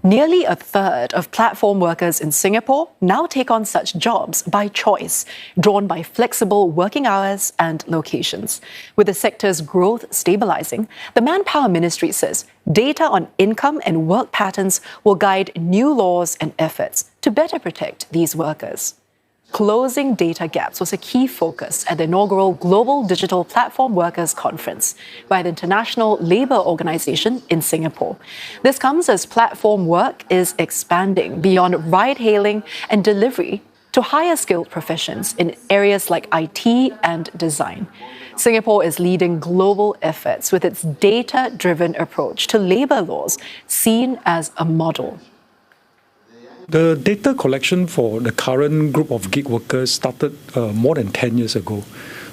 Nearly a third of platform workers in Singapore now take on such jobs by choice, drawn by flexible working hours and locations. With the sector's growth stabilising, the Manpower Ministry says data on income and work patterns will guide new laws and efforts to better protect these workers. Closing data gaps was a key focus at the inaugural Global Digital Platform Workers Conference by the International Labour Organization in Singapore. This comes as platform work is expanding beyond ride-hailing and delivery to higher skilled professions in areas like IT and design. Singapore is leading global efforts with its data-driven approach to labour laws, seen as a model. The data collection for the current group of gig workers started more than 10 years ago.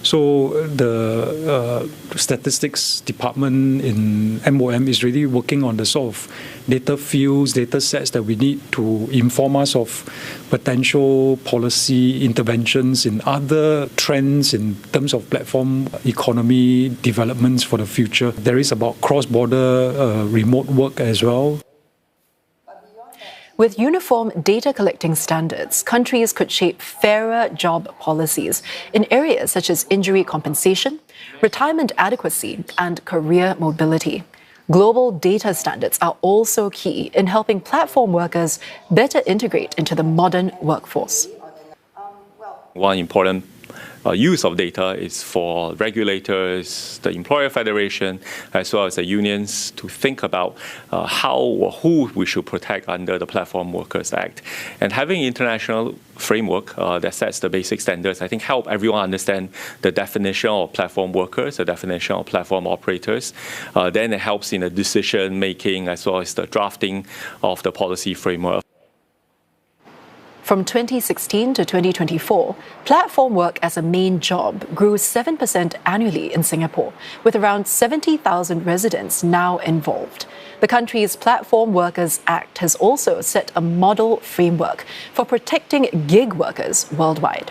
So the statistics department in MOM is really working on the sort of data fields, data sets that we need to inform us of potential policy interventions in other trends in terms of platform economy developments for the future. There is about cross-border remote work as well. With uniform data collecting standards, countries could shape fairer job policies in areas such as injury compensation, retirement adequacy, and career mobility. Global data standards are also key in helping platform workers better integrate into the modern workforce. One important use of data is for regulators, the employer federation, as well as the unions to think about how or who we should protect under the Platform Workers Act. And having international framework that sets the basic standards, I think help everyone understand the definition of platform workers, the definition of platform operators. Then it helps in the decision making as well as the drafting of the policy framework. From 2016 to 2024, platform work as a main job grew 7% annually in Singapore, with around 70,000 residents now involved. The country's Platform Workers Act has also set a model framework for protecting gig workers worldwide.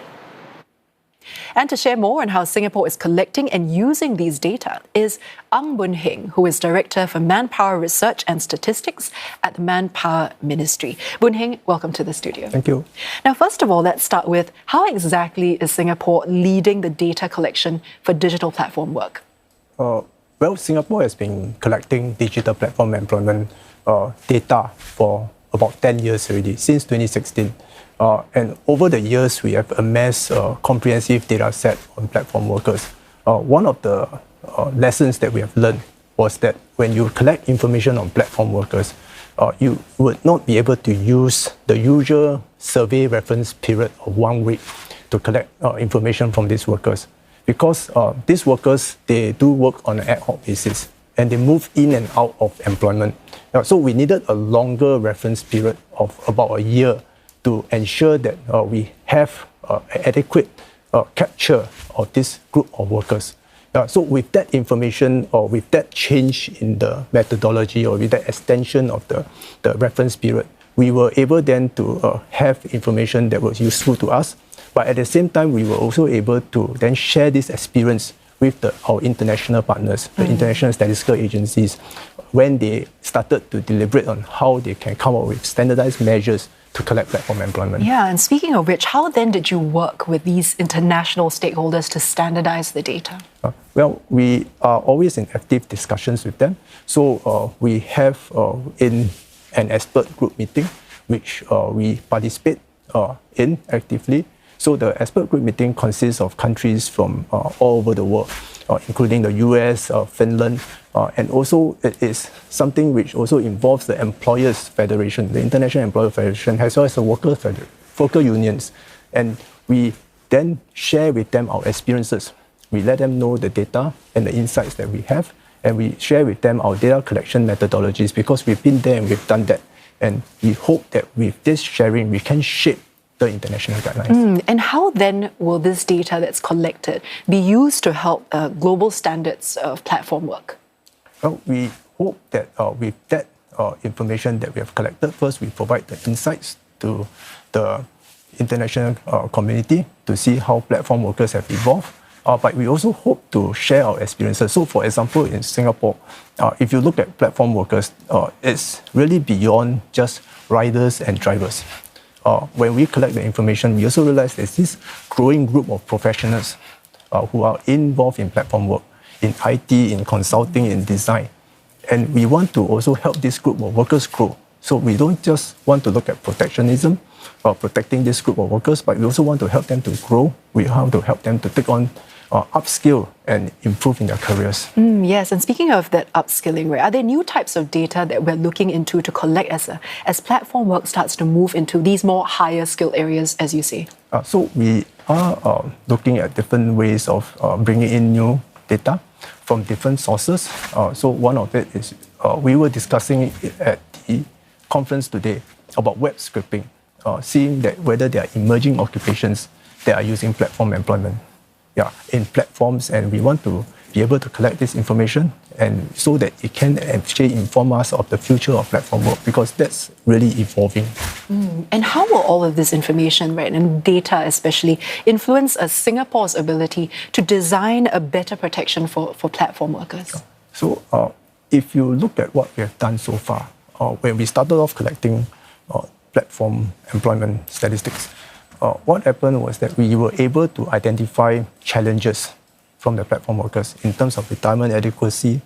And to share more on how Singapore is collecting and using these data is Ang Boon Heng, who is Director for Manpower Research and Statistics at the Manpower Ministry. Boon Heng, welcome to the studio. Thank you. Now, first of all, let's start with how exactly is Singapore leading the data collection for digital platform work? Well, Singapore has been collecting digital platform employment data for about 10 years already, since 2016. And over the years, we have amassed a comprehensive data set on platform workers. One of the lessons that we have learned was that when you collect information on platform workers, you would not be able to use the usual survey reference period of 1 week to collect information from these workers. Because these workers, they do work on an ad hoc basis and they move in and out of employment. So we needed a longer reference period of about a year to ensure that we have adequate capture of this group of workers. So with that information or with that change in the methodology or with that extension of the reference period, we were able then to have information that was useful to us. But at the same time, we were also able to then share this experience with our international partners, the international statistical agencies, when they started to deliberate on how they can come up with standardized measures to collect platform employment. Yeah, and speaking of which, how then did you work with these international stakeholders to standardize the data? Well, we are always in active discussions with them. So we have in an expert group meeting, which we participate in actively. So the expert group meeting consists of countries from all over the world, including the US, Finland, and also it is something which also involves the Employers Federation, the International Employer Federation, as well as the worker unions. And we then share with them our experiences. We let them know the data and the insights that we have, and we share with them our data collection methodologies because we've been there and we've done that. And we hope that with this sharing, we can shape the international guidelines. And how then will this data that's collected be used to help global standards of platform work? Well, we hope that with that information that we have collected, first we provide the insights to the international community to see how platform workers have evolved. but we also hope to share our experiences. So, for example, in Singapore, if you look at platform workers, it's really beyond just riders and drivers. When we collect the information, we also realize there's this growing group of professionals who are involved in platform work, in IT, in consulting, in design. And we want to also help this group of workers grow. So we don't just want to look at protectionism or protecting this group of workers, but we also want to help them to grow. We want to help them to take on upskill and improve in their careers. Yes, and speaking of that upskilling, right, are there new types of data that we're looking into to collect as platform work starts to move into these more higher skill areas, as you say? So we are looking at different ways of bringing in new data from different sources. So one of it is we were discussing it at the conference today about web scraping, seeing that whether there are emerging occupations that are using platform employment in platforms, and we want to be able to collect this information and so that it can actually inform us of the future of platform work, because that's really evolving. And how will all of this information, right, and data especially, influence Singapore's ability to design a better protection for platform workers? So if you look at what we have done so far, when we started off collecting platform employment statistics, what happened was that we were able to identify challenges from the platform workers in terms of retirement adequacy,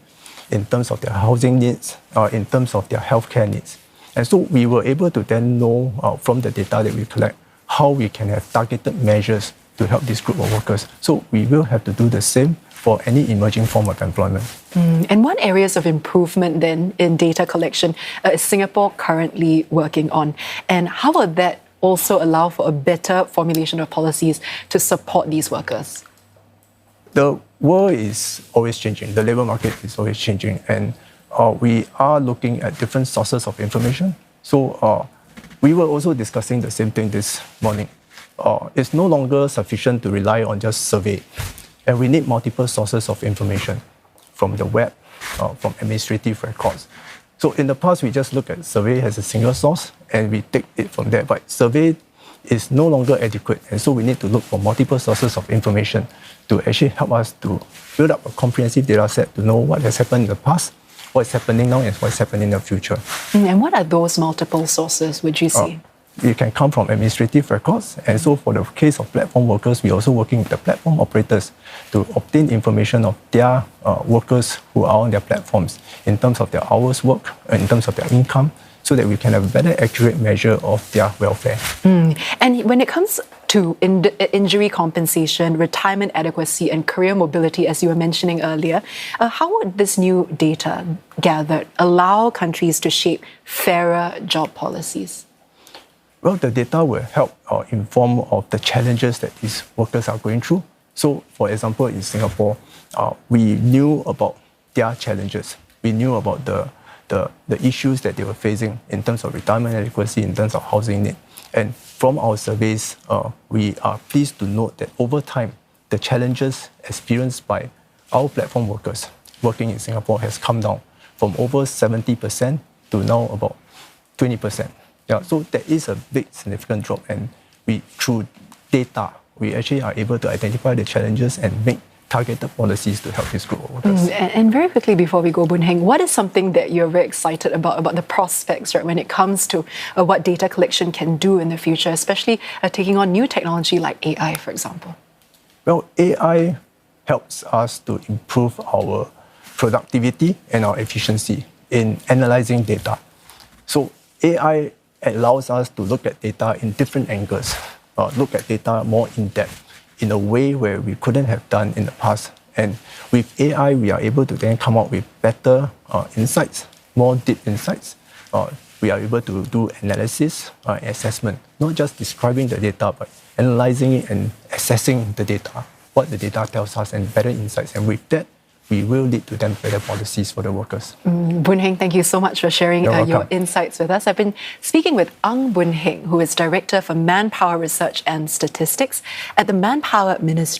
in terms of their housing needs, in terms of their healthcare needs. And so we were able to then know from the data that we collect how we can have targeted measures to help this group of workers. So we will have to do the same for any emerging form of employment. And what areas of improvement then in data collection is Singapore currently working on? And how will that also allow for a better formulation of policies to support these workers? The world is always changing. The labour market is always changing. And we are looking at different sources of information. So we were also discussing the same thing this morning. It's no longer sufficient to rely on just survey. And we need multiple sources of information from the web, from administrative records. So in the past, we just look at survey as a single source and we take it from there. But survey is no longer adequate. And so we need to look for multiple sources of information to actually help us to build up a comprehensive data set to know what has happened in the past, what's happening now, and what's happening in the future. And what are those multiple sources, would you say? It can come from administrative records. And so for the case of platform workers, we're also working with the platform operators to obtain information of their workers who are on their platforms in terms of their hours worked, in terms of their income, so that we can have a better accurate measure of their welfare. And when it comes to injury compensation, retirement adequacy, and career mobility, as you were mentioning earlier, how would this new data gathered allow countries to shape fairer job policies? Well, the data will help inform of the challenges that these workers are going through. So, for example, in Singapore, we knew about their challenges. We knew about the issues that they were facing in terms of retirement adequacy, in terms of housing need. And from our surveys, we are pleased to note that over time, the challenges experienced by our platform workers working in Singapore has come down from over 70% to now about 20%. So there is a big significant drop, and through data, we actually are able to identify the challenges and make targeted policies to help this group of workers. And very quickly before we go, Boon Heng, what is something that you're very excited about the prospects, right, when it comes to what data collection can do in the future, especially taking on new technology like AI, for example? Well, AI helps us to improve our productivity and our efficiency in analyzing data. So AI allows us to look at data in different angles, look at data more in depth, in a way where we couldn't have done in the past. And with AI, we are able to then come up with better insights, more deep insights. We are able to do analysis, assessment, not just describing the data, but analyzing it and assessing the data, what the data tells us, and better insights. And with that, we will lead to then better policies for the workers. Boon Heng, thank you so much for sharing your insights with us. I've been speaking with Ang Boon Heng, who is Director for Manpower Research and Statistics at the Manpower Ministry.